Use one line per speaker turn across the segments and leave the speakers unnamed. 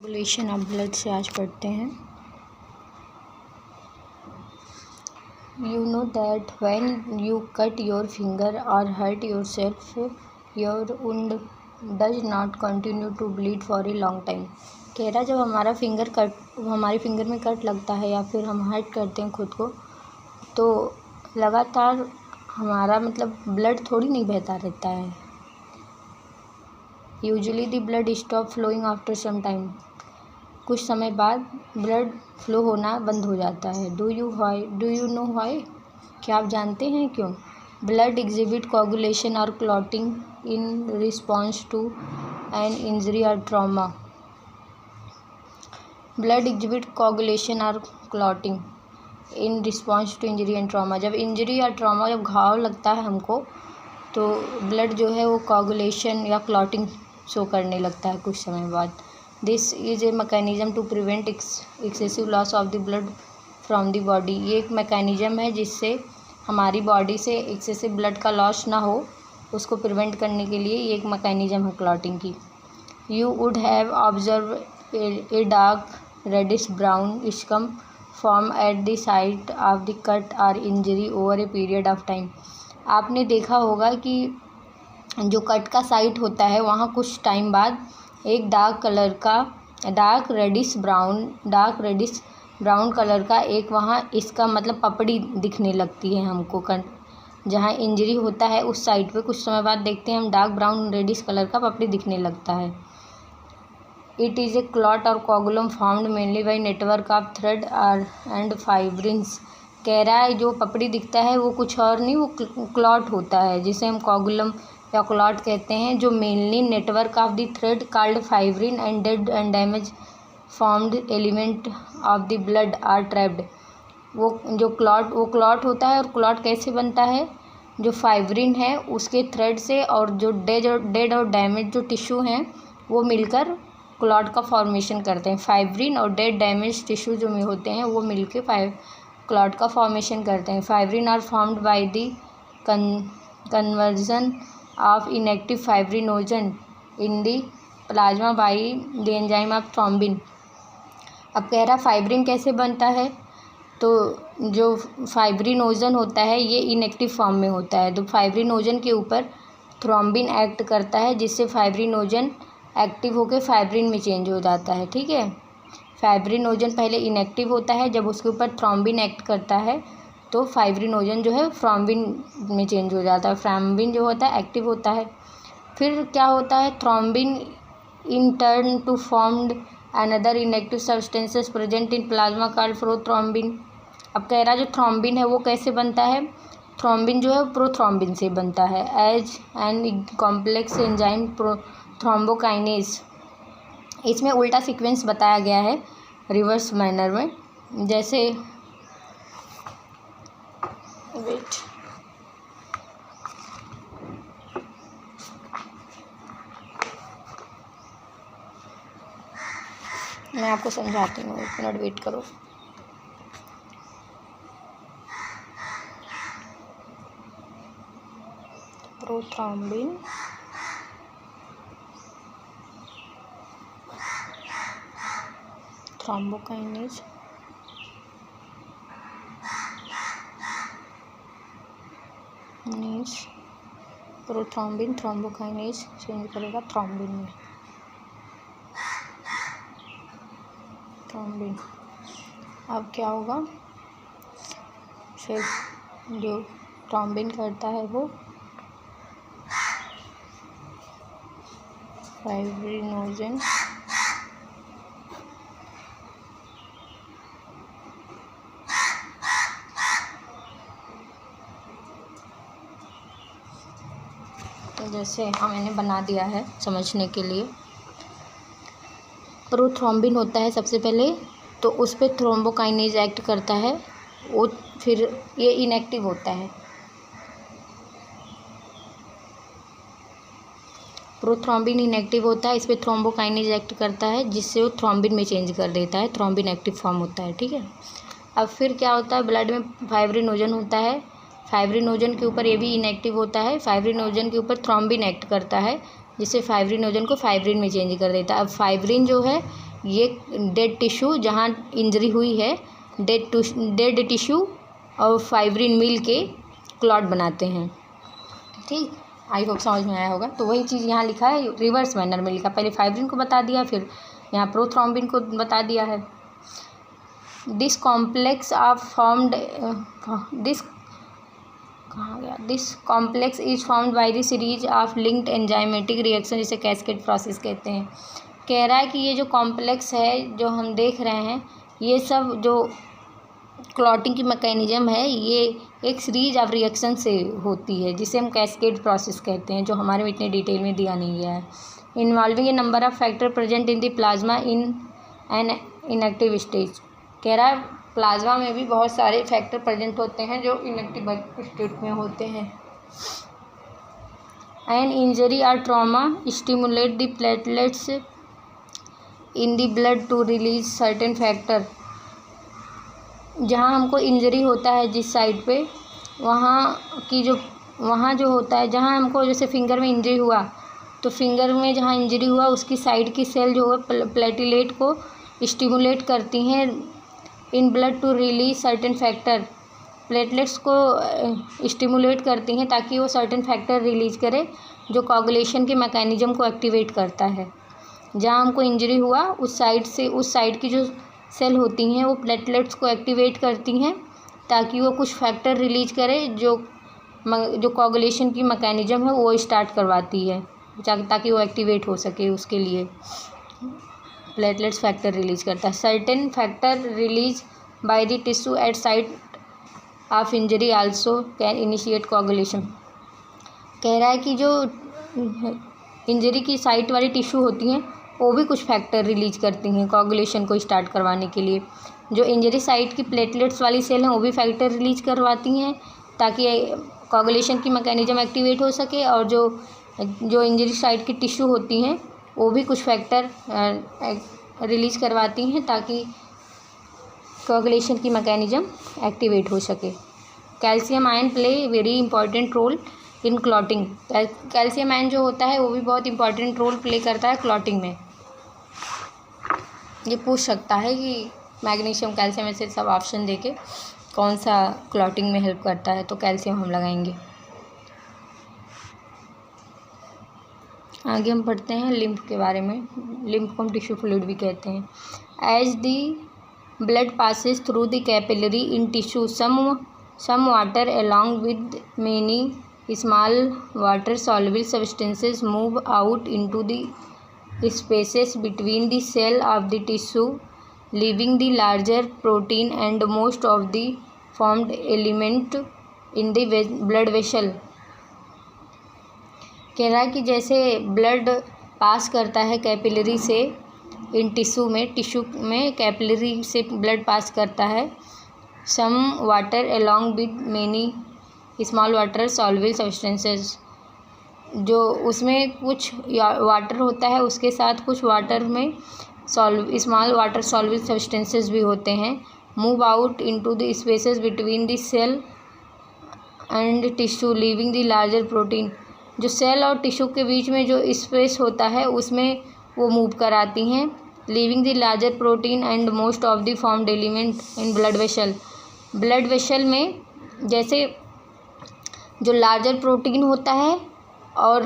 Coagulation of blood से आज पढ़ते हैं। You know that when you cut your finger or hurt yourself, your wound does not continue to bleed for a long time। कह रहा जब हमारी finger में कट लगता है या फिर हम हर्ट करते हैं खुद को, तो लगातार हमारा ब्लड थोड़ी नहीं बहता रहता है। Usually the blood stop flowing after some time. कुछ समय बाद ब्लड फ्लो होना बंद हो जाता है। Do you know why? क्या आप जानते हैं क्यों? ब्लड एग्जिबिट कोगुलेशन और clotting in response to an injury और ट्रॉमा। ब्लड एग्जिबिट कोगुलेशन और clotting in response to injury and trauma. जब इंजरी या ट्रॉमा, जब घाव लगता है हमको, तो ब्लड जो है वो कोगुलेशन या क्लॉटिंग शो करने लगता है कुछ समय बाद। This is a mechanism to prevent excessive loss of the blood from the body. ये एक मैकेनिज़्म है जिससे हमारी बॉडी से एक्सेसिव ब्लड का लॉस ना हो, उसको प्रिवेंट करने के लिए ये एक मैकेनिज़्म है क्लॉटिंग की। You would have observe a dark reddish brown scum form at the site of the cut और injury over a period of time. आपने देखा होगा कि जो कट का साइट होता है वहाँ कुछ टाइम बाद एक डार्क रेडिश ब्राउन कलर का एक वहाँ इसका पपड़ी दिखने लगती है हमको। जहाँ इंजरी होता है उस साइड पे कुछ समय बाद देखते हैं हम डार्क ब्राउन रेडिश कलर का पपड़ी दिखने लगता है। इट इज़ ए क्लॉट और coagulum formed mainly by network of thread and fibrins. कह रहा है जो पपड़ी दिखता है वो कुछ और नहीं, वो क्लॉट होता है जिसे हम कोगुलम या क्लॉट कहते हैं, जो mainly network of the thread called fibrin and dead and damage formed element of the blood are trapped. वो क्लॉट होता है। और क्लॉट कैसे बनता है? जो फाइब्रिन है उसके थ्रेड से और जो डेड और डैमेज जो टिश्यू हैं वो मिलकर क्लॉट का फॉर्मेशन करते हैं। फाइब्रिन और डेड डैमेज टिश्यू जो में होते हैं वो मिलकर क्लॉट का फॉर्मेशन करते हैं। Fibrin are formed by the conversion of inactive fibrinogen in the plasma by the enzyme of thrombin. अब कह रहा फाइब्रिन कैसे बनता है, तो जो फाइब्रिनोजन होता है ये इनएक्टिव फॉर्म में होता है। तो फाइब्रिनोजन के ऊपर थ्रोम्बिन एक्ट करता है जिससे फाइब्रिनोजन एक्टिव होकर फाइब्रिन में चेंज हो जाता है। ठीक है, फाइब्रिनोजन पहले इनएक्टिव होता है, जब उसके ऊपर थ्रोम्बिन एक्ट करता है तो फाइब्रिनोजन जो है थ्रोम्बिन में चेंज हो जाता है। थ्रोम्बिन जो होता है एक्टिव होता है। फिर क्या होता है? Thrombin in turn to formed another inactive substances present in plasma called prothrombin. अब कह रहा जो थ्रोम्बिन है वो कैसे बनता है? थ्रोम्बिन जो है प्रोथ्रोम्बिन से बनता है as an complex enzyme thrombokinase. इसमें उल्टा सीक्वेंस बताया गया है रिवर्स मैनर में। जैसे मैं आपको समझाती हूँ, 1 मिनट वेट करो। Prothrombin, thrombokinase, prothrombin thrombokinase change करेगा थ्रोम्बिन में। थ्रोम्बिन अब क्या होगा? सिर्फ जो थ्रोम्बिन करता है वो फाइब्रिनोजन जैसे मैंने बना दिया है समझने के लिए। प्रोथ्रोम्बिन होता है सबसे पहले, तो उस पर थ्रोम्बोकाइनेज एक्ट करता है, वो फिर ये इनएक्टिव होता है। प्रोथ्रोम्बिन इनएक्टिव होता है, इस पर थ्रोम्बोकाइनेज एक्ट करता है जिससे वो थ्रोम्बिन में चेंज कर देता है। थ्रोम्बिन एक्टिव फॉर्म होता है। ठीक है, अब फिर क्या होता है? ब्लड में फाइब्रिनोजन होता है। फाइब्रिनोजन के ऊपर ये भी इनएक्टिव होता है। फाइब्रिनोजन के ऊपर थ्रोम्बिन एक्ट करता है जिससे फाइब्रिनोजन को फाइब्रिन में चेंज कर देता है। अब फाइब्रिन जो है ये डेड टिश्यू जहाँ इंजरी हुई है, डेड टिश्यू और फाइब्रिन मिल के क्लॉट बनाते हैं। ठीक, आई होप समझ में आया होगा। तो वही चीज़ यहाँ लिखा है, रिवर्स मैनर में लिखा, पहले फाइब्रिन को बता दिया, फिर यहाँ प्रोथ्रोम्बिन को बता दिया है। This complex are formed this complex is formed by the series of linked enzymatic reaction, जिसे कैस्केड प्रोसेस कहते हैं। कह रहा है कि ये जो कॉम्प्लेक्स है जो हम देख रहे हैं, ये सब जो क्लॉटिंग की मैकेनिज्म है, ये एक सीरीज ऑफ रिएक्शन से होती है, जिसे हम कैस्केड प्रोसेस कहते हैं, जो हमारे में इतने डिटेल में दिया नहीं गया है। Involving A number of factor present in the plasma in an inactive stage. कह रहा है प्लाज्मा में भी बहुत सारे फैक्टर प्रेजेंट होते हैं जो इनएक्टिव स्टेट में होते हैं। एन इंजरी और trauma stimulate the platelets in the blood to release certain factor. जहाँ हमको इंजरी होता है जिस साइड पे, वहाँ जो होता है, जहाँ हमको जैसे फिंगर में इंजरी हुआ, तो फिंगर में जहाँ इंजरी हुआ उसकी साइड की सेल जो है प्लेटलेट को स्टिमुलेट करती हैं in blood to release certain factor. Platelets को स्टिमुलेट करती हैं ताकि वो सर्टेन फैक्टर रिलीज करे, जो कोगुलेशन के मैकेनिज्म को एक्टिवेट करता है। जहाँ हमको इंजरी हुआ उस साइड की जो सेल होती हैं वो प्लेटलेट्स को एक्टिवेट करती हैं ताकि वो कुछ फैक्टर रिलीज करे, जो कोगुलेशन की मैकेनिज्म है वो स्टार्ट करवाती है, ताकि वो एक्टिवेट हो सके। उसके लिए प्लेटलेट्स फैक्टर रिलीज करता है। Certain factor release by the tissue at site of injury also can initiate coagulation. कह रहा है कि जो इंजरी की साइट वाली टिश्यू होती हैं वो भी कुछ फैक्टर रिलीज करती हैं कोगुलेशन को स्टार्ट करवाने के लिए। जो इंजरी साइट की प्लेटलेट्स वाली सेल हैं वो भी फैक्टर रिलीज करवाती हैं ताकि कोगुलेशन की मैकेनिज्म एक्टिवेट हो सके, और जो इंजरी साइट की टिश्यू होती हैं वो भी कुछ फैक्टर रिलीज करवाती हैं ताकि कोगुलेशन की मैकेनिज्म एक्टिवेट हो सके। Calcium ion play very important role in clotting. Calcium ion जो होता है वो भी बहुत इंपॉर्टेंट रोल प्ले करता है क्लॉटिंग में। ये पूछ सकता है कि मैग्नीशियम, कैल्शियम, ऐसे सब ऑप्शन देके कौन सा क्लॉटिंग में हेल्प करता है, तो कैल्शियम हम लगाएंगे। आगे हम पढ़ते हैं लिम्फ के बारे में। लिम्फ को हम टिश्यू फ्लूइड भी कहते हैं। As the blood passes through the capillary in tissue, some water along with many small water soluble substances move out into the spaces between the cell of the tissue, leaving the larger protein and most of the formed element in the blood vessel। कह रहा है कि जैसे blood pass करता है capillary से इन tissue में कैपिलरी से ब्लड पास करता है। Some water along with many small water soluble substances, जो उसमें कुछ वाटर होता है उसके साथ कुछ वाटर में स्मॉल वाटर सॉल्युबल सब्सटेंसेस भी होते हैं। Move out into the spaces between the cell and tissue, leaving the larger protein. जो सेल और टिश्यू के बीच में जो स्पेस होता है उसमें वो मूव कराती हैं। Leaving the larger protein and most of the formed element in blood vessel. Blood vessel में जैसे जो लार्जर प्रोटीन होता है और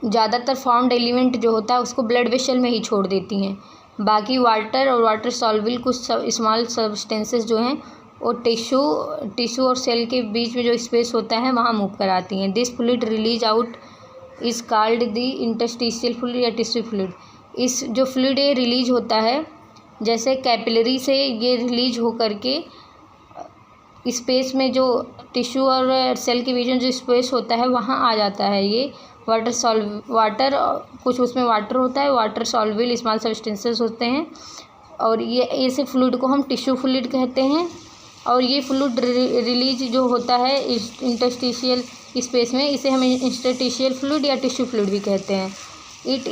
ज़्यादातर फॉर्म्ड एलिमेंट जो होता है उसको ब्लड वेसल में ही छोड़ देती हैं। बाकी वाटर और वाटर सॉल्युबल कुछ स्मॉल सब्सटेंसेस जो हैं वो टिश्यू और सेल के बीच में जो स्पेस होता है वहाँ मूव कराती हैं। This fluid release out is called the interstitial fluid या टिश्यू फ्लूइड। इस जो फ्लूइड ये रिलीज होता है, जैसे कैपिलरी से ये रिलीज हो करके स्पेस में जो टिश्यू और सेल के बीच में जो स्पेस होता है वहाँ आ जाता है। ये वाटर कुछ उसमें वाटर होता है, वाटर सॉल्युबल स्मॉल सब्सटेंसेस होते हैं, और ये ऐसे फ्लूइड को हम टिश्यू फ्लूइड कहते हैं। और ये फ्लूइड रिलीज जो होता है इंटरस्टिशियल स्पेस में, इसे हम इंटरस्टिशियल फ्लूइड या टिश्यू फ्लूइड भी कहते हैं। It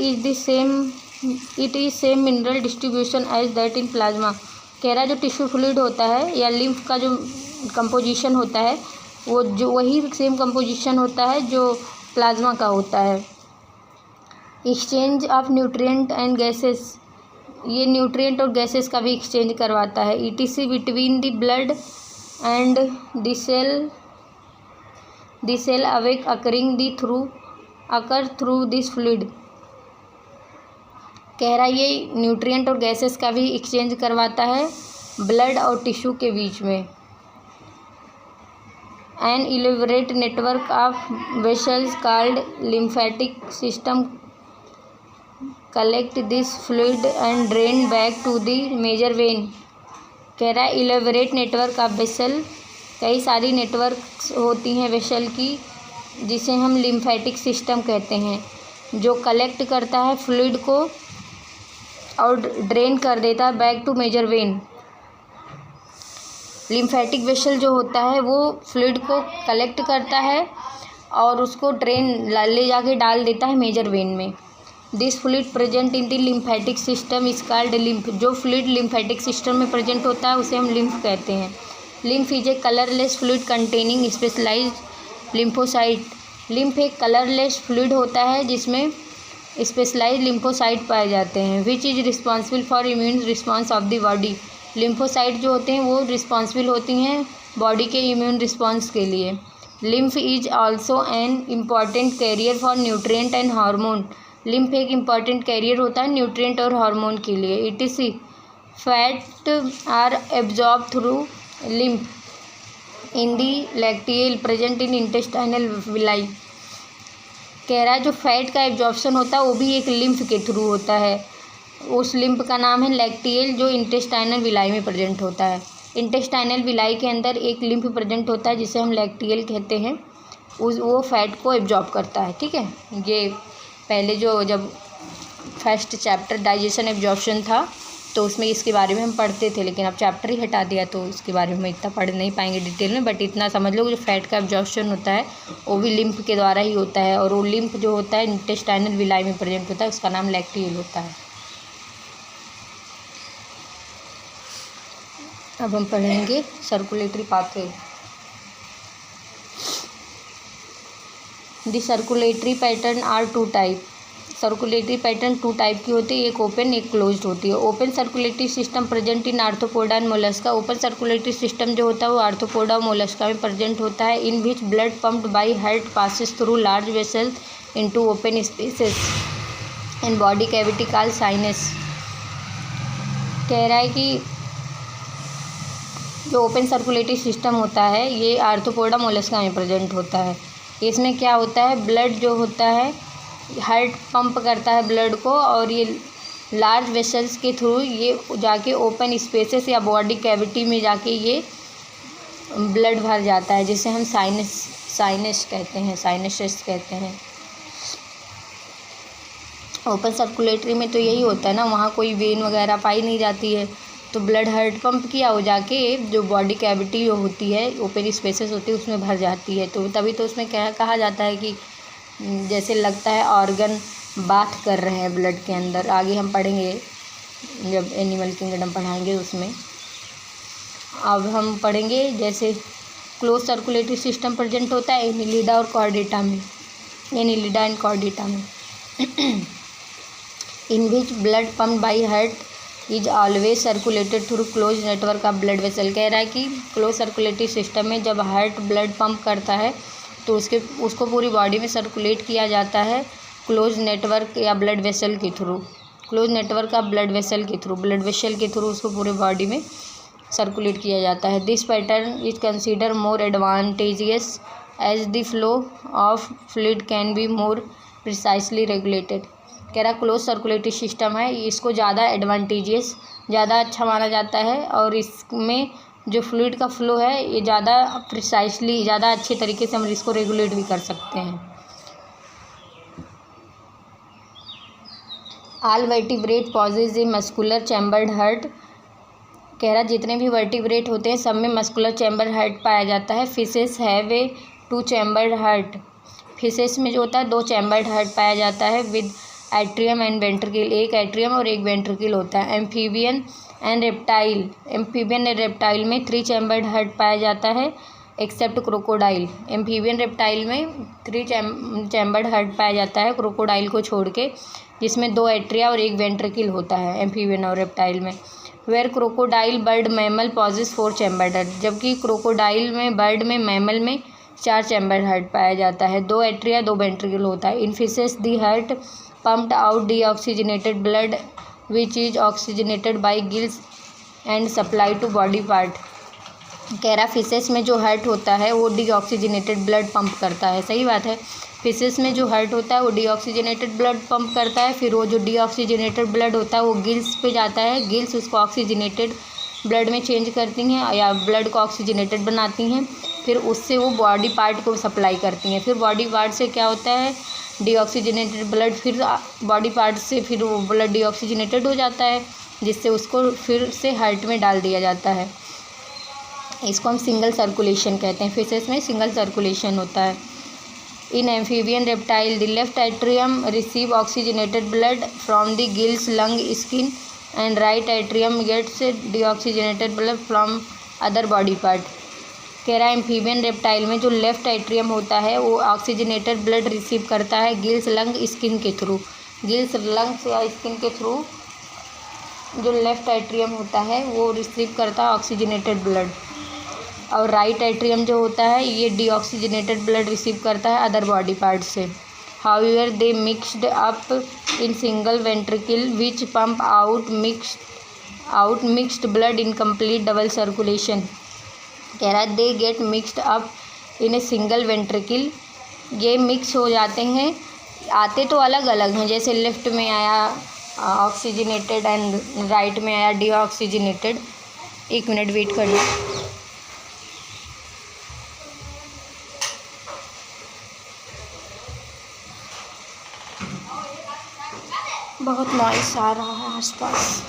is same mineral distribution as that in plasma. कह रहा है जो टिश्यू फ्लूइड होता है या लिम्फ का जो कंपोजिशन होता है वो जो वही सेम कंपोजिशन होता है जो प्लाज्मा का होता है। Exchange of nutrient and gases ये न्यूट्रिएंट और गैसेस का भी एक्सचेंज करवाता है। ETC between the blood and the cell अवेक अकर थ्रू दिस फ्लूइड। कह रहा है ये न्यूट्रिएंट और गैसेस का भी एक्सचेंज करवाता है ब्लड और टिश्यू के बीच में। An elaborate network of vessels called lymphatic system collect this fluid and drain back to the major vein. कह रहा है इलेबोरेट नेटवर्क ऑफ वेसल, कई सारी नेटवर्क होती हैं वेसल की जिसे हम लिम्फेटिक सिस्टम कहते हैं, जो कलेक्ट करता है फ्लूइड को और ड्रेन कर देता है back to major vein. Lymphatic vessel जो होता है वो फ्लूइड को कलेक्ट करता है और उसको ड्रेन ले जाके डाल देता है मेजर वेन में। This fluid present in the lymphatic system is called lymph. जो फ्लूइड लिम्फेटिक सिस्टम में प्रेजेंट होता है उसे हम लिम्फ कहते हैं। Lymph is a colourless fluid containing specialised lymphocyte. Lymph एक कलरलेस फ्लूइड होता है जिसमें स्पेशलाइज्ड लिम्फोसाइट पाए जाते हैं, which is responsible for immune response of the body. Lymphocyte जो होते हैं वो रिस्पॉन्सिबल होती हैं बॉडी के इम्यून रिस्पॉन्स के लिए। Lymph is also an important carrier for nutrient and hormone. Lymph एक इम्पॉर्टेंट कैरियर होता है न्यूट्रिएंट और हार्मोन के लिए। ETC fat are absorb through lymph in the lacteal present in intestinal villi. कह रहा है जो फैट का एब्जॉर्प्शन होता है वो भी एक लिम्फ के थ्रू होता है। उस लिम्फ का नाम है लैक्टियल, जो इंटेस्टाइनल विलाई में प्रेजेंट होता है। इंटेस्टाइनल विलाई के अंदर एक लिम्फ प्रेजेंट होता है जिसे हम लैक्टियल कहते हैं। वो फैट को एब्जॉर्ब करता है। ठीक है, ये पहले जब फर्स्ट चैप्टर डाइजेशन एब्जॉर्प्शन था तो उसमें इसके बारे में हम पढ़ते थे, लेकिन अब चैप्टर ही हटा दिया तो इसके बारे में इतना पढ़ नहीं पाएंगे डिटेल में। बट इतना समझ लो जो फैट का एब्जॉर्प्शन होता है वो भी लिम्फ के द्वारा ही होता है, और वो लिम्फ जो होता है इंटेस्टाइनल विलाई में प्रेजेंट होता है, उसका नाम लैक्टियल होता है। अब हम पढ़ेंगे circulatory pathway. The circulatory pattern are two type. Circulatory pattern two type की होती है, एक ओपन एक क्लोज्ड होती है। Open circulatory system present in arthropoda and mollusca. Open circulatory system जो होता है वो आर्थ्रोपोडा और मोलस्का में प्रेजेंट होता है। In which blood pumped by heart passes through large vessel into open spaces in body cavity called sinus. कह रहा है कि जो ओपन सर्कुलेटरी सिस्टम होता है ये आर्थ्रोपोडा मोलस्का में प्रेजेंट होता है। इसमें क्या होता है, ब्लड जो होता है हार्ट पंप करता है ब्लड को, और ये लार्ज वेसल्स के थ्रू ये जाके ओपन स्पेसेस या बॉडी कैविटी में जाके ये ब्लड भर जाता है, जिसे हम साइनस कहते हैं, साइनसेस कहते हैं। ओपन सर्कुलेटरी में तो यही होता है ना, वहाँ कोई वेन वगैरह पाई नहीं जाती है, तो ब्लड हार्ट पंप किया हो जाके जो बॉडी कैविटी जो होती है ओपन स्पेसेस होती है उसमें भर जाती है। तो तभी तो उसमें क्या कहा जाता है कि जैसे लगता है ऑर्गन बाथ कर रहे हैं ब्लड के अंदर। आगे हम पढ़ेंगे जब एनिमल किंगडम पढ़ाएंगे उसमें। अब हम पढ़ेंगे जैसे क्लोज सर्कुलेटरी सिस्टम प्रेजेंट होता है एनिलिडा और कॉर्डेटा में, एनिलिडा एंड कॉर्डेटा में। In which blood pumped by heart is always circulated through close network of blood vessel. कह रहा है कि क्लोज सर्कुलेटरी सिस्टम में जब हार्ट ब्लड पंप करता है तो उसको पूरी बॉडी में सर्कुलेट किया जाता है क्लोज नेटवर्क या ब्लड वेसल के थ्रू, close network of blood vessel के थ्रू, ब्लड वेसल के थ्रू उसको पूरे बॉडी में सर्कुलेट किया जाता है। This pattern is consider more advantageous as the flow of fluid can be more precisely regulated. कह रहा क्लोज सर्कुलेटरी सिस्टम है, इसको ज़्यादा एडवांटेजियस, ज़्यादा अच्छा माना जाता है, और इसमें जो फ्लूइड का फ्लो है ये ज़्यादा प्रिसाइसली, ज़्यादा अच्छे तरीके से हम इसको रेगुलेट भी कर सकते हैं। All vertebrate possess a muscular chambered heart. कह रहा जितने भी वर्टिब्रेट होते हैं सब में मस्कुलर चैम्बर हार्ट पाया जाता है। Fishes have a 2 chambered heart. Fishes में जो होता है 2 चैम्बर्ड हार्ट पाया जाता है विद एट्रियम एंड वेंट्रिकल, एक एट्रियम और एक वेंट्रिकल होता है। Amphibian and reptile, amphibian and reptile में 3 चैम्बर्ड हार्ट पाया जाता है एक्सेप्ट क्रोकोडाइल। एम्फीबियन रेप्टाइल में 3 चैम्बर्ड हार्ट पाया जाता है क्रोकोडाइल को छोड़ के। जिसमें 2 एट्रिया और 1 वेंट्रिकल होता है एम्फीबियन और रेप्टाइल में। Where crocodile bird mammal possess 4 chambered heart, जबकि क्रोकोडाइल में बर्ड में मैमल में 4 चैम्बर्ड हार्ट पाया जाता है, 2 एट्रिया 2 वेंट्रिकल होता है। In fishes the heart pumped out deoxygenated blood which is oxygenated by gills and supply to body part. कह रहा फिशेस में जो हार्ट होता है वो डीऑक्सीजनेटेड ब्लड पंप करता है। सही बात है, फिशेस में जो हार्ट होता है वो डीऑक्सीजनेटेड ब्लड पंप करता है। फिर वो जो डीऑक्सीजनेटेड ब्लड होता है वो गिल्स पे जाता है, गिल्स उसको ऑक्सीजनेटेड ब्लड में चेंज करती हैं या ब्लड को ऑक्सीजनेटेड बनाती हैं। फिर उससे वो बॉडी पार्ट को सप्लाई करती हैं। फिर बॉडी पार्ट से क्या होता है, डीऑक्सीजनेटेड ब्लड फिर बॉडी पार्ट से फिर वो ब्लड डीऑक्सीजनेटेड हो जाता है, जिससे उसको फिर से हार्ट में डाल दिया जाता है। इसको हम सिंगल सर्कुलेशन कहते हैं। फिशेस में सिंगल सर्कुलेशन होता है। In amphibian reptile the left atrium receive oxygenated blood from the gills lung skin and right atrium gets deoxygenated blood from other body part. कह रहा है एम्फीबियन रेप्टाइल में जो लेफ्ट एट्रियम होता है वो ऑक्सीजनेटेड ब्लड रिसीव करता है गिल्स लंग स्किन के थ्रू, गिल्स लंग्स या स्किन के थ्रू जो लेफ्ट एट्रियम होता है वो रिसीव करता है ऑक्सीजनेटेड ब्लड, और राइट एट्रियम जो होता है ये डीऑक्सीजनेटेड ब्लड रिसीव करता है अदर बॉडी पार्ट से। However they mixed up in single ventricle which pump out mixed blood in complete double circulation. कह रहा है they get mixed up in a single ventricle, ये मिक्स हो जाते हैं, आते तो अलग अलग हैं, जैसे लेफ्ट में आया ऑक्सीजनेटेड एंड राइट में आया डीऑक्सीजनेटेड। 1 मिनट वेट कर लो। बहुत नॉइस आ रहा है आसपास।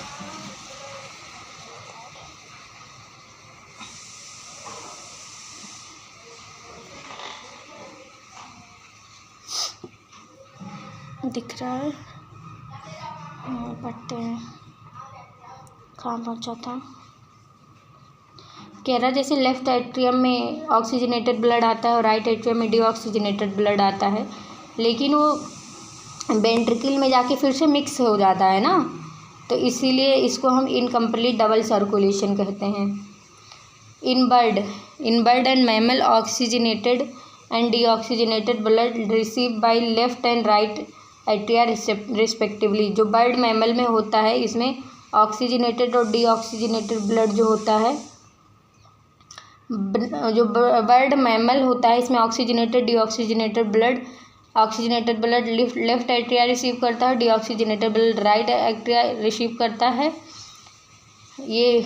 दिख रहा है, पढ़ते हैं कहाँ पहुँचा था। कह रहा जैसे लेफ्ट एट्रियम में ऑक्सीजनेटेड ब्लड आता है और राइट एट्रियम में डीऑक्सीजनेटेड ब्लड आता है, लेकिन वो वेंट्रिकल में जाके फिर से मिक्स हो जाता है ना, तो इसीलिए इसको हम इनकम्प्लीट डबल सर्कुलेशन कहते हैं। In bird and mammal oxygenated and deoxygenated blood receive by left and right atria respectively. जो बर्ड मैमल में होता है इसमें ऑक्सीजनेटेड और डीऑक्सीजनेटेड ब्लड जो होता है, जो बर्ड मैमल होता है इसमें oxygenated deoxygenated blood, oxygenated blood left atria receive करता है, deoxygenated blood right atria receive करता है। ये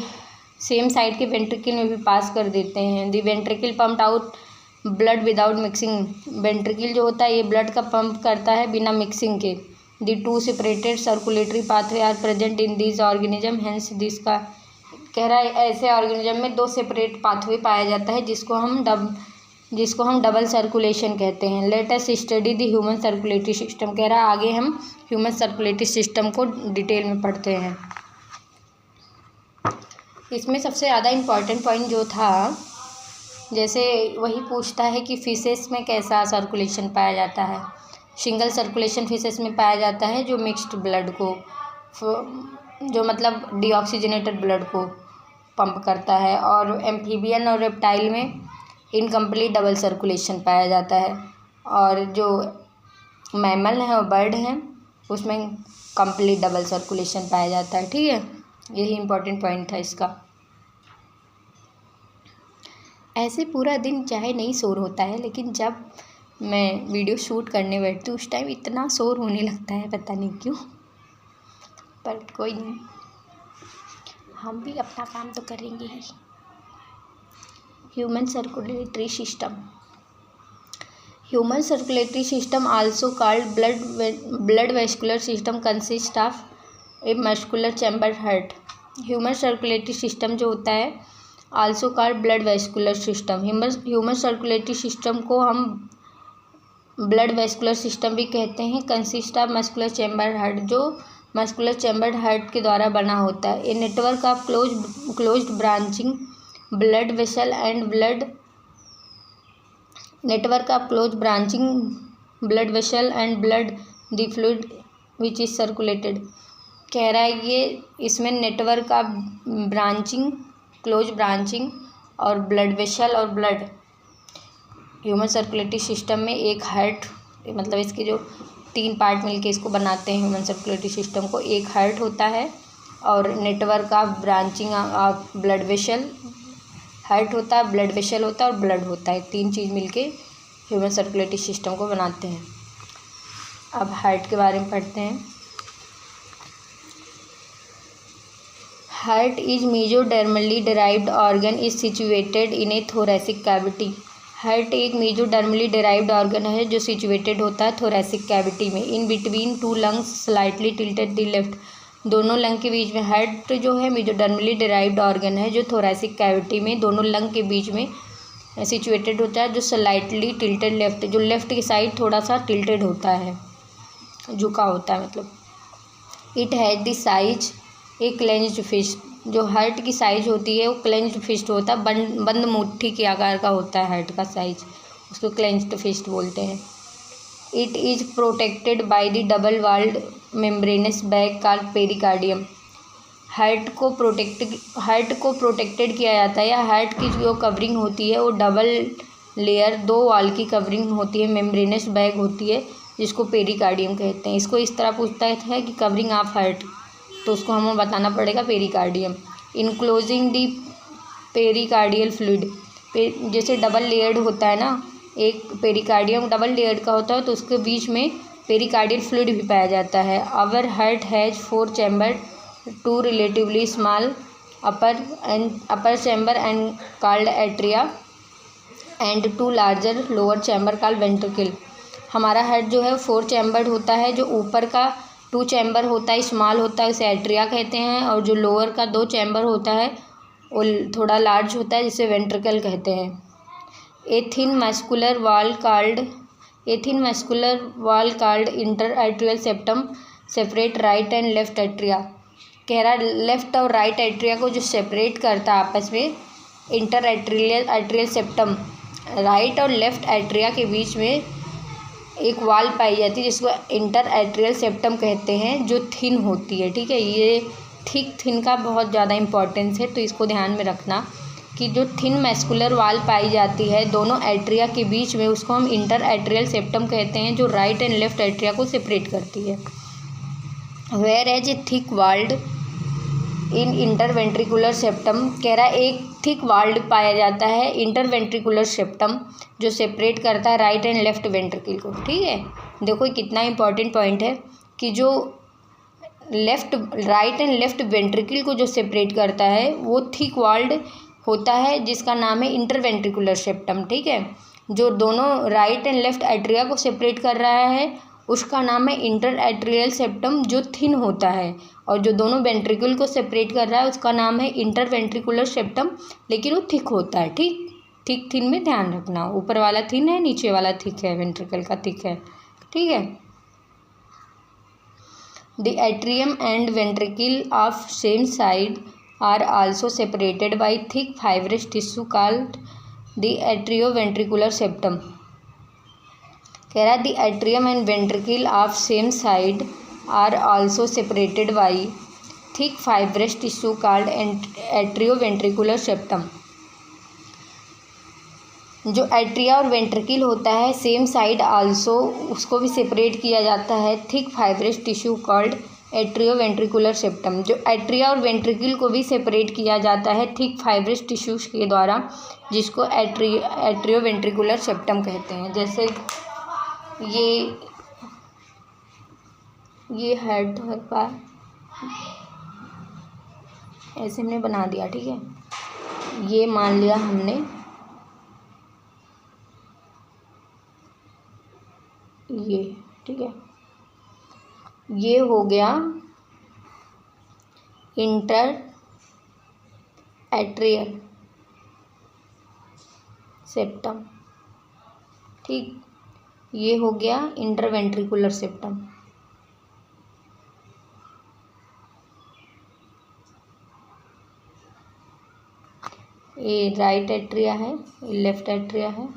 सेम साइड के वेंट्रिकल में भी पास कर देते हैं। The ventricle pumped out blood without mixing, ventricle जो होता है ये ब्लड का पंप करता है बिना मिक्सिंग के। The 2 separated circulatory pathway are present in this organism, hence this का। कह रहा है ऐसे ऑर्गेनिज्म में 2 सेपरेट पाथवे पाया जाता है जिसको हम डबल सर्कुलेशन कहते हैं। Let us study the human circulatory system. कह रहा है आगे हम ह्यूमन सर्कुलेटरी सिस्टम को डिटेल में पढ़ते हैं। इसमें सबसे ज़्यादा इम्पॉर्टेंट पॉइंट जो था, जैसे वही पूछता है कि फिशेस में कैसा सर्कुलेशन पाया जाता है। सिंगल सर्कुलेशन फिशेस में पाया जाता है जो मिक्स्ड ब्लड को, जो मतलब डीऑक्सीजनेटेड ब्लड को पंप करता है, और एम्फीबियन और रेप्टाइल में इनकम्प्लीट डबल सर्कुलेशन पाया जाता है, और जो मैमल हैं और बर्ड हैं उसमें कंप्लीट डबल सर्कुलेशन पाया जाता है। ठीक है, यही इम्पोर्टेंट पॉइंट था इसका। ऐसे पूरा दिन चाहे नहीं शोर होता है, लेकिन जब मैं वीडियो शूट करने बैठती हूँ उस टाइम इतना शोर होने लगता है, पता नहीं क्यों, पर कोई नहीं, हम भी अपना काम तो करेंगे ही। Human circulatory system. Human circulatory system also called blood vascular system consist of a muscular chamber heart. Human circulatory system जो होता है also called blood vascular system. Human circulatory system को हम ब्लड वेस्कुलर सिस्टम भी कहते हैं। Consist of muscular chamber heart, जो muscular chamber heart के द्वारा बना होता है। A network of closed branching blood vessel and blood the fluid which is circulated. कह रहा है ये इसमें नेटवर्क का ब्रांचिंग, क्लोज ब्रांचिंग और ब्लड वेसल और ब्लड, ह्यूमन सर्कुलेटरी सिस्टम में एक हार्ट, मतलब इसके जो 3 पार्ट मिलके इसको बनाते हैं ह्यूमन सर्कुलेटरी सिस्टम को, एक हार्ट होता है और network of branching of blood vessel, heart होता है, ब्लड वेसल होता है और ब्लड होता है, 3 चीज़ मिलके ह्यूमन सर्कुलेटरी सिस्टम को बनाते हैं। अब हार्ट के बारे में पढ़ते हैं। Heart is mesodermally derived organ is situated in a thoracic cavity. Heart एक मेजोडर्मली डिराइव्ड ऑर्गन है जो सिचुएटेड होता है थोरैसिक कैविटी में, in between 2 lungs slightly tilted the left. दोनों लंग के बीच में, हार्ट जो है मेजोडर्मली डिराइव्ड ऑर्गन है जो थोरैसिक कैविटी में दोनों लंग के बीच में सिचुएटेड होता है, जो स्लाइटली टिल्टेड लेफ्ट, जो लेफ्ट की साइड थोड़ा सा टिल्टेड होता है, झुका होता है मतलब। It has the size a clenched fist. जो हार्ट की साइज होती है वो क्लेंज्ड फिस्ट होता है, बंद मुट्ठी के आकार का होता है हार्ट का साइज, उसको क्लेंज्ड फिस्ट बोलते हैं। It is protected by the double walled membranous bag called pericardium. Heart को प्रोटेक्टेड किया जाता है, या हार्ट की जो कवरिंग होती है वो डबल लेयर 2 वॉल की कवरिंग होती है, मेम्ब्रेनस बैग होती है, जिसको पेरिकार्डियम कहते हैं। इसको इस तरह पूछता है कि कवरिंग ऑफ हार्ट, तो उसको हमें बताना पड़ेगा पेरिकार्डियम। इनक्लोजिंग दी पेरिकार्डियल फ्लूइड, जैसे डबल लेयर्ड होता है ना, एक पेरिकार्डियम डबल लेयर्ड का होता है तो उसके बीच में पेरिकार्डियल फ्लूइड भी पाया जाता है। Our heart has 4 chamber, 2 relatively small upper chamber and called atria and 2 larger lower chamber called ventricle. हमारा हार्ट जो है 4 चैम्बर्ड होता है, जो ऊपर का 2 चैम्बर होता है स्मॉल होता है उसे एट्रिया कहते हैं, और जो लोअर का 2 चैम्बर होता है वो थोड़ा लार्ज होता है जिसे वेंट्रिकल कहते हैं। A thin muscular wall called inter atrial septum separate right and left atria. कह रहा लेफ्ट और राइट एट्रिया को जो सेपरेट करता है आपस में, इंटर एट्रियल सेप्टम, राइट और लेफ्ट एट्रिया के बीच में एक वाल पाई जाती है जिसको इंटर एट्रियल सेप्टम कहते हैं, जो थिन होती है। ठीक है, ये थिन का बहुत ज़्यादा इंपॉर्टेंस है, तो इसको ध्यान में रखना कि जो थिन मैस्कुलर वाल पाई जाती है दोनों एट्रिया के बीच में, उसको हम इंटर एट्रियल सेप्टम कहते हैं, जो राइट एंड लेफ्ट एट्रिया को सेपरेट करती है। Whereas a thick walled in interventricular septum, कह रहा है एक थिक वाल्ड पाया जाता है इंटरवेंट्रिकुलर सेप्टम, जो सेपरेट करता है राइट एंड लेफ्ट वेंट्रिकल को। ठीक है, देखो कितना इंपॉर्टेंट पॉइंट है कि जो राइट एंड लेफ्ट वेंट्रिकल को जो सेपरेट करता है वो थिक वाल्ड होता है, जिसका नाम है इंटरवेंट्रिकुलर सेप्टम। ठीक है, जो दोनों राइट एंड लेफ्ट एट्रिया को सेपरेट कर रहा है उसका नाम है इंटर एट्रियल सेप्टम, जो थिन होता है, और जो दोनों वेंट्रिकल को सेपरेट कर रहा है उसका नाम है इंटरवेंट्रिकुलर सेप्टम, लेकिन वो थिक होता है। ठीक, थिन में ध्यान रखना, ऊपर वाला थिन है, नीचे वाला थिक है, वेंट्रिकल का थिक है। ठीक है, the atrium and ventricle of same side are also separated by thick fibrous tissue called the atrioventricular septum. कह रहा है the atrium and ventricle of same side are also separated by thick fibrous tissue called atrioventricular septum. जो atria और ventricle होता है same side also, उसको भी separate किया जाता है thick fibrous tissue called atrioventricular septum. जो एट्रिया और वेंट्रिकल को भी सेपरेट किया जाता है थिक फाइब्रस टिश्यूज के द्वारा, जिसको एट्रियोवेंट्रिकुलर सेप्टम कहते हैं। जैसे ये हेड का ऐसे हमने बना दिया। ठीक है, ये मान लिया हमने, ये ठीक है, ये हो गया इंटर एट्रियल सेप्टम। ठीक, ये हो गया इंटरवेंट्रिकुलर सेप्टम। ये राइट एट्रिया है, ये लेफ्ट एट्रिया है,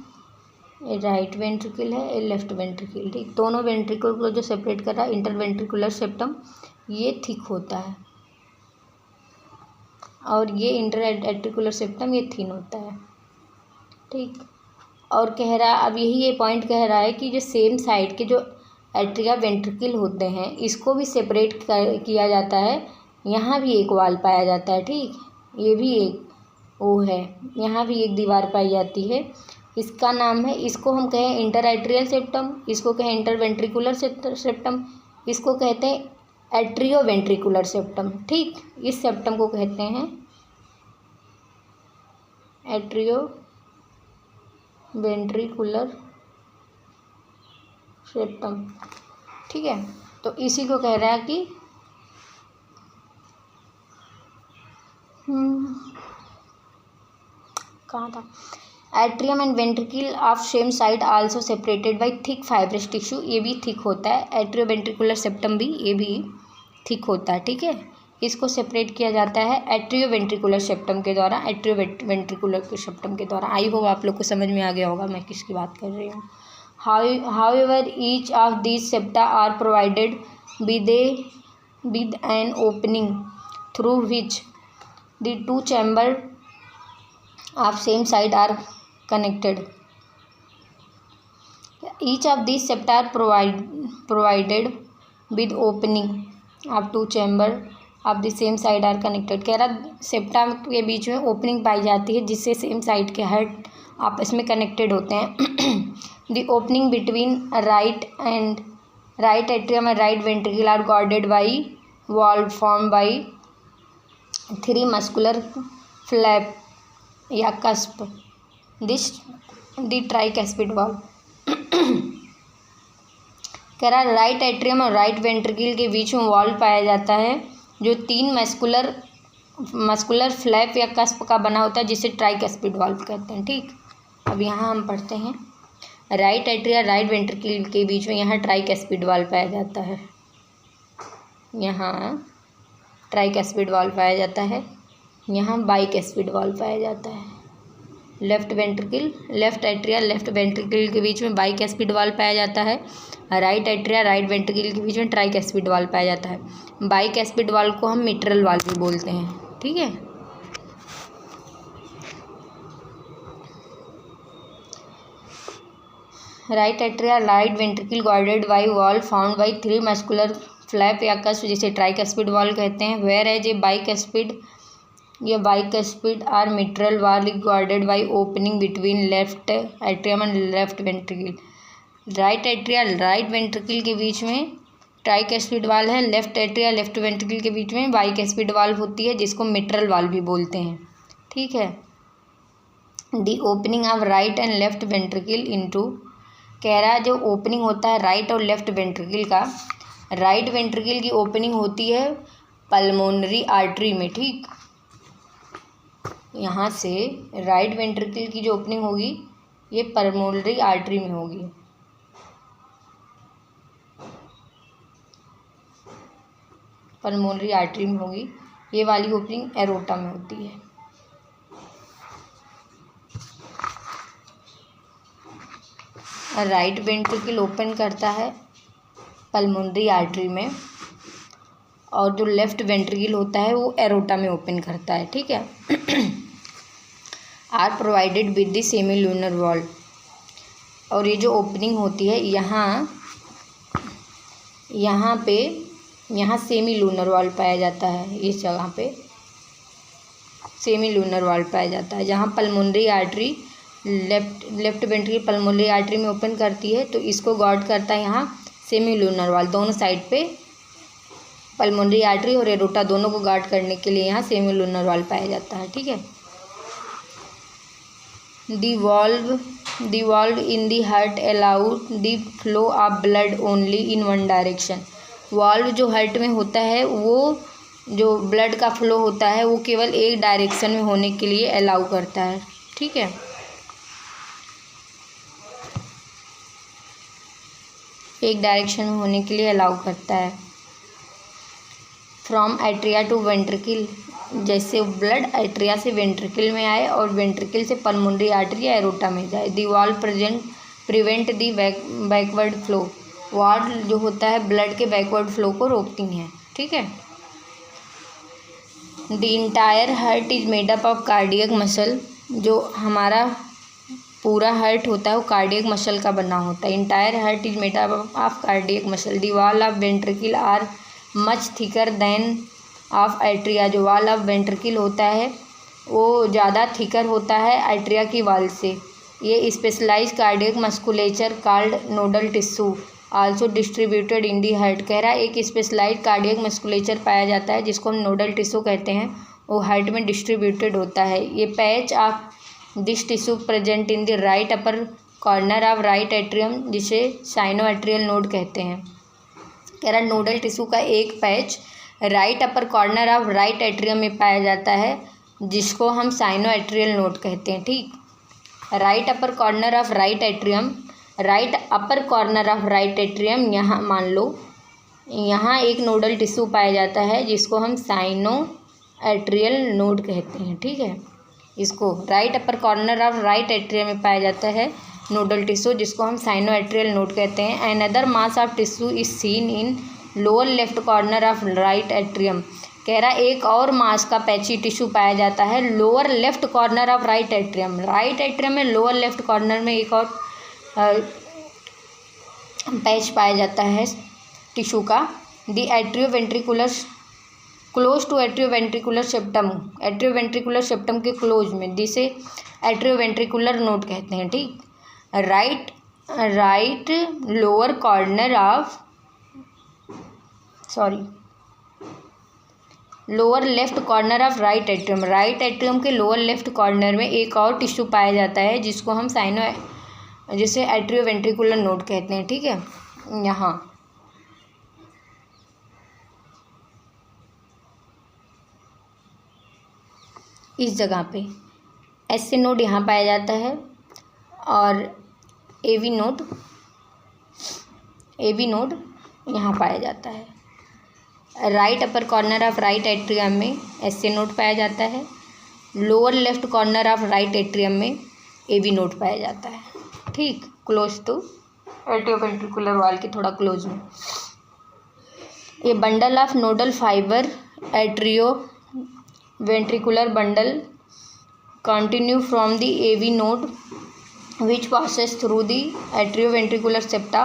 ये राइट वेंट्रिकल है, ये लेफ्ट वेंट्रिकल, ठीक। दोनों वेंट्रिकल को जो सेपरेट कर रहा है इंटरवेंट्रिकुलर सेप्टम, ये थिक होता है, और ये इंटर एट्रिकुलर सेप्टम ये थिन होता है, ठीक। और कह रहा, अब यही ये पॉइंट कह रहा है कि जो सेम साइड के जो एट्रिया वेंट्रिकल होते हैं इसको भी सेपरेट किया जाता है। यहाँ भी एक वाल पाया जाता है, ठीक। ये भी एक वो है, यहाँ भी एक दीवार पाई जाती है। इसका नाम है, इसको हम कहें इंटर एट्रियल सेप्टम, इसको कहें इंटर वेंट्रिकुलर सेप्टम, इसको कहते हैं एट्रियो वेंट्रिकुलर सेप्टम, ठीक। इस सेप्टम को कहते हैं एट्रियो वेंट्रिकुलर सेप्टम, ठीक है। तो इसी को कह रहा है कि कहाँ था, atrium and ventricle of same side also separated by thick fibrous tissue, ये भी थिक होता है। एट्रियो वेंट्रिकुलर सेप्टम भी, ये भी थिक होता है, ठीक है। इसको सेपरेट किया जाता है एट्रियो वेंट्रिकुलर सेप्टम के द्वारा, एट्रियो वेंट्रिकुलर सेप्टम के द्वारा। आई होप आप लोग को समझ में आ गया होगा मैं किसकी बात कर रही हूँ। However each of these septa are provided with an opening through which the two chambers of same side are connected. Each of these septa are provided with opening of two chambers of the same side are connected. कह रहा septa के बीच में opening पाई जाती है जिससे same side के head आपस में कनेक्टेड होते हैं। The opening between right atrium and right ventricle are guarded by wall formed by three muscular flap या cusp. This the tricuspid valve. कह रहा राइट एट्रियम और राइट वेंट्रिकल के बीच में वॉल पाया जाता है जो तीन मस्कुलर फ्लैप या कस्प का बना होता है जिसे ट्राइकस्पिड वाल्व कहते हैं, ठीक। अब यहाँ हम पढ़ते हैं राइट एट्रिया राइट वेंट्रिकल के बीच में यहाँ ट्राइकस्पिड वाल्व पाया जाता है, यहाँ ट्राइकस्पिड वाल्व पाया जाता है, यहाँ बाइकस्पिड वाल्व पाया जाता है। लेफ्ट एट्रिया लेफ्ट वेंट्रिकल के बीच में बाइकस्पिड वाल्व पाया जाता है, राइट एट्रिया राइट वेंट्रिकल के बीच में ट्राइकस्पिड वाल्व पाया जाता है। बाइकस्पिड वाल्व को हम मिट्रल वाल्व भी बोलते हैं, ठीक है। Right atria right ventricle guarded by wall found by three muscular flap या कस्प जिसे ट्राइकस्पिड वॉल कहते हैं। Whereas a bicuspid or mitral wall guarded by opening between left atrium and left ventricle. Right atria right ventricle के बीच में tricuspid वाल है, left atria left ventricle के बीच में बाइकस्पिड वाल होती है जिसको मिट्रल वाल भी बोलते हैं, ठीक है। The opening of right and left ventricle into, कह रहा है जो ओपनिंग होता है राइट और लेफ्ट वेंट्रिकल का, राइट वेंट्रिकल की ओपनिंग होती है पल्मोनरी आर्टरी में, ठीक। यहाँ से राइट वेंट्रिकल की जो ओपनिंग होगी ये पल्मोनरी आर्टरी में होगी, पल्मोनरी आर्टरी में होगी। ये वाली ओपनिंग एरोटा में होती है। राइट वेंट्रिकल ओपन करता है पल्मोनरी आर्टरी में, और जो लेफ्ट वेंट्रिकल होता है वो एरोटा में ओपन करता है, ठीक है। Are provided with the semilunar wall, और ये जो ओपनिंग होती है यहाँ सेमी लूनर वॉल पाया जाता है। इस जगह पे सेमी लूनर वॉल पाया जाता है जहाँ pulmonary artery left ventricle pulmonary artery में ओपन करती है, तो इसको गार्ड करता है यहाँ सेमी लूनर वॉल। दोनों साइड पे पल्मोनरी आर्टरी और एरोटा दोनों को गार्ड करने के लिए यहाँ सेमी लूनर वॉल पाया जाता है, ठीक है। The valve in the heart allow the flow of blood only in one direction. Valve जो हार्ट में होता है वो जो ब्लड का फ्लो होता है वो केवल एक डायरेक्शन में होने के लिए अलाउ करता है, ठीक है। एक डायरेक्शन में होने के लिए अलाउ करता है। फ्रॉम एट्रिया टू वेंट्रिकल, जैसे ब्लड एट्रिया से वेंट्रिकल में आए और वेंट्रिकल से पल्मोनरी आर्टरी या एरोटा में जाए। The valve present prevent the backward flow, valve जो होता है ब्लड के बैकवर्ड फ्लो को रोकती हैं। ठीक है। The entire heart is made up of cardiac muscle, जो हमारा पूरा हार्ट होता है वो कार्डियक मसल का बना होता है। Entire heart is made up of cardiac muscle. The wall of ventricle are much thicker than of atria, जो वॉल ऑफ वेंट्रिकल होता है वो ज़्यादा थिकर होता है एट्रिया की वॉल से। ये specialize cardiac musculature called nodal tissue also distributed in the heart. कह रहा है एक स्पेशलाइज कार्डियक मस्कुलेचर पाया जाता है जिसको हम नोडल टिश्यू कहते हैं, वो हार्ट में डिस्ट्रीब्यूटेड होता है। ये patch of this tissue present in the right upper corner of right atrium, जिसे साइनोएट्रियल नोड कहते हैं। कह रहा नोडल टिश्यू का एक patch right upper corner of right atrium में पाया जाता है जिसको हम साइनोएट्रियल नोड कहते हैं। ठीक। Right upper corner of right atrium, right upper corner of right atrium, यहाँ मान लो यहाँ एक नोडल टिश्यू पाया जाता है जिसको हम साइनोएट्रियल नोड कहते हैं। ठीक है। इसको right upper corner of right atrium में पाया जाता है नोडल टिश्यू जिसको हम साइनोएट्रियल नोड कहते हैं। Another mass of tissue is seen in lower left corner of right atrium. कह रहा एक और मास का पैची टिश्यू पाया जाता है lower left corner of right atrium. Right atrium में लोअर लेफ्ट कॉर्नर में एक और पैच पाया जाता है टिश्यू का। The atrioventricular close to atrioventricular septum, atrioventricular septum के क्लोज में, जिसे एट्रियोवेंट्रिकुलर नोड कहते हैं। ठीक। Right lower corner of lower left corner of right atrium, right atrium के लोअर लेफ्ट कॉर्नर में एक और टिश्यू पाया जाता है जिसको हम जिसे एट्रियोवेंट्रिकुलर नोड कहते हैं। ठीक है। यहाँ इस जगह पे एस नोड यहाँ पाया जाता है और एवी नोड यहाँ पाया जाता है। Right upper corner of right atrium में एस नोड पाया जाता है, lower left corner of right atrium में एवी नोड पाया जाता है। ठीक। क्लोज टू एट्रियोवेंट्रिकुलर वॉल के थोड़ा क्लोज में। ये bundle of nodal fiber atrioventricular bundle continue from the AV node which passes through the atrioventricular septa.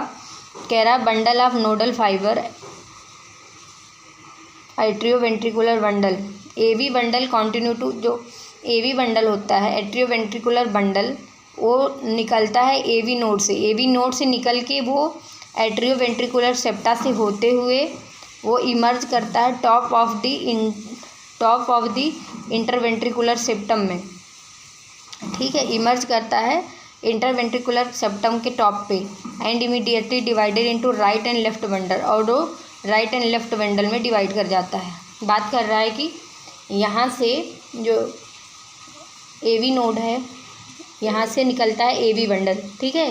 कह रहा bundle of nodal fiber atrioventricular bundle, AV bundle continue to, जो AV bundle होता है atrioventricular bundle वो निकलता है AV node से। AV node से निकल के वो एट्रियोवेंट्रिकुलर सेप्टा से होते हुए वो इमर्ज करता है top of the interventricular septum में। ठीक है। इमर्ज करता है इंटरवेंट्रिकुलर सेप्टम के टॉप पे and immediately divided into right and left bundle, और वो राइट एंड लेफ्ट बंडल में डिवाइड कर जाता है। बात कर रहा है कि यहाँ से जो एवी नोड है यहाँ से निकलता है एवी बंडल। ठीक है।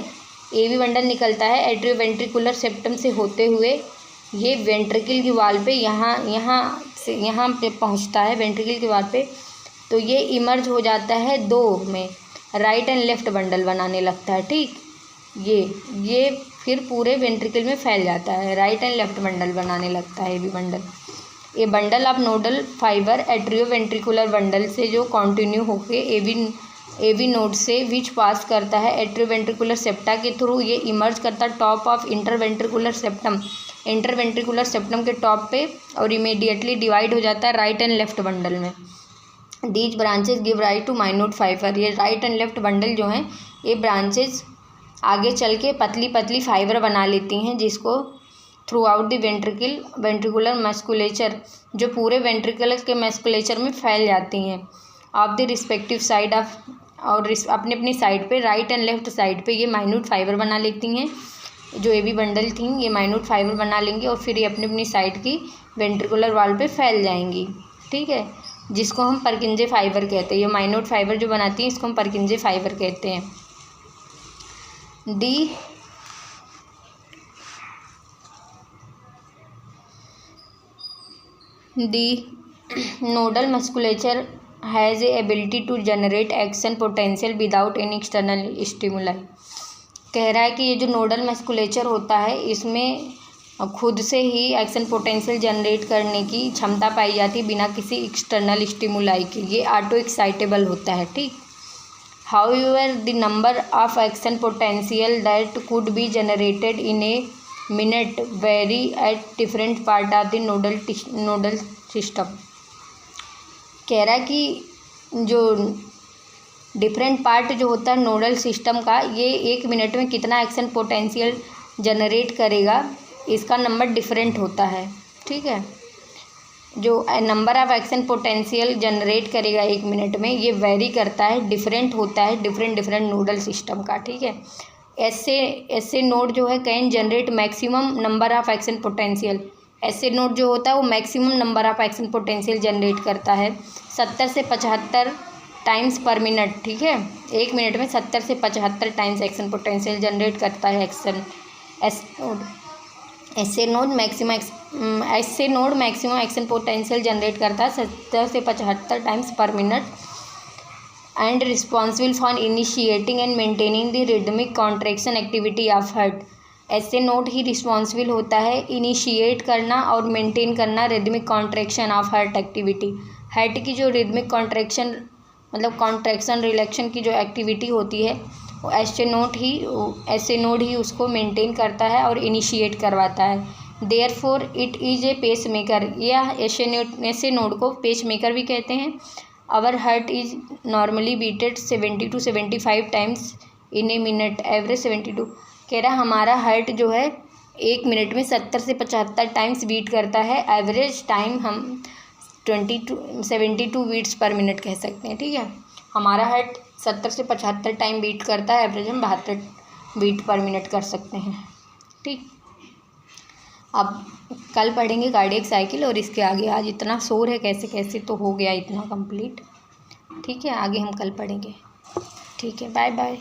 एवी बंडल निकलता है एट्रियोवेंट्रिकुलर सेप्टम से होते हुए ये वेंट्रिकल की वाल पे यहाँ पे पहुँचता है वेंट्रिकल की वाल पे, तो ये इमर्ज हो जाता है दो में, राइट एंड लेफ्ट बंडल बनाने लगता है। ठीक। ये फिर पूरे वेंट्रिकल में फैल जाता है, राइट एंड लेफ्ट बंडल बनाने लगता है एवी बंडल। ये bundle of nodal fiber atrioventricular bundle से जो कंटिन्यू होके एवी नोड से विच पास करता है एट्रियोवेंट्रिकुलर सेप्टा के थ्रू, ये इमर्ज करता है top of interventricular septum, interventricular septum के टॉप पे, और इमीडिएटली डिवाइड हो जाता है राइट एंड लेफ्ट बंडल में। These branches give rise to minute fiber. ये राइट एंड लेफ्ट बंडल जो हैं ये ब्रांचेज आगे चल के पतली पतली फाइबर बना लेती हैं जिसको through out the ventricular musculature, जो पूरे वेंट्रिकुलर के मस्कुलेचर में फैल जाती हैं of the respective side of, और अपनी अपनी साइड पे राइट एंड लेफ्ट साइड पे ये माइन्यूट फाइबर बना लेती हैं। जो एवी बंडल थी ये माइन्यूट फाइबर बना लेंगी और फिर ये अपनी अपनी साइड की वेंट्रिकुलर वॉल पे फैल जाएंगी। ठीक है। जिसको हम परकिंजे फाइबर कहते हैं। ये माइन्यूट फाइबर जो बनाती हैं इसको हम परकिंजे फाइबर कहते हैं। The nodal musculature has a ability to generate action potential without any external stimuli. कह रहा है कि ये जो नोडल मस्कुलेचर होता है इसमें खुद से ही एक्शन पोटेंशियल जनरेट करने की क्षमता पाई जाती है बिना किसी एक्सटर्नल स्टिमुलाई के। ये ऑटो एक्साइटेबल होता है, ठीक। However the number of action potential that could be generated in a minute very at different part of the nodal system. कह रहा है कि जो डिफरेंट पार्ट जो होता है नोडल सिस्टम का, ये 1 मिनट में कितना एक्शन पोटेंशियल जनरेट करेगा इसका नंबर डिफरेंट होता है, ठीक है। जो number of action potential generate करेगा 1 मिनट में ये वेरी करता है, डिफरेंट होता है डिफरेंट नोडल सिस्टम का, ठीक है। ऐसे नोड जो है can generate maximum number of action potential. ऐसे नोड जो होता है वो maximum number of action potential generate करता है 70 से 75 टाइम्स पर मिनट, ठीक है। 1 मिनट में 70 से 75 टाइम्स एक्शन पोटेंशियल जनरेट करता है ऐसे node maximum action potential generate करता है 70 से 75 टाइम्स पर minute and responsible for initiating and maintaining the rhythmic contraction activity of heart. ऐसे नोड ही रिस्पॉन्सिबल होता है इनिशिएट करना और मेंटेन करना rhythmic contraction of heart activity. Heart की जो रिदमिक कॉन्ट्रैक्शन मतलब कॉन्ट्रैक्शन रिलैक्शन की जो एक्टिविटी होती है वो ऐसे नोड ही उसको मेंटेन करता है और इनिशिएट करवाता है। Therefore it is a pacemaker. यह ऐसे नोड को पेस मेकर भी कहते हैं। Our heart is normally beated 70 to 75 times in a minute, average 72। कह रहा हमारा हार्ट जो है 1 मिनट में 70 से 75 टाइम्स बीट करता है। एवरेज टाइम हम 72 बीट्स पर मिनट कह सकते हैं, ठीक है। हमारा हार्ट 70 से 75 टाइम बीट करता है, एवरेज हम 72 बीट पर मिनट कर सकते हैं, ठीक। अब कल पढ़ेंगे कार्डियक साइकिल और इसके आगे। आज इतना शोर है कैसे कैसे तो हो गया इतना कंप्लीट, ठीक है। आगे हम कल पढ़ेंगे, ठीक है। Bye bye.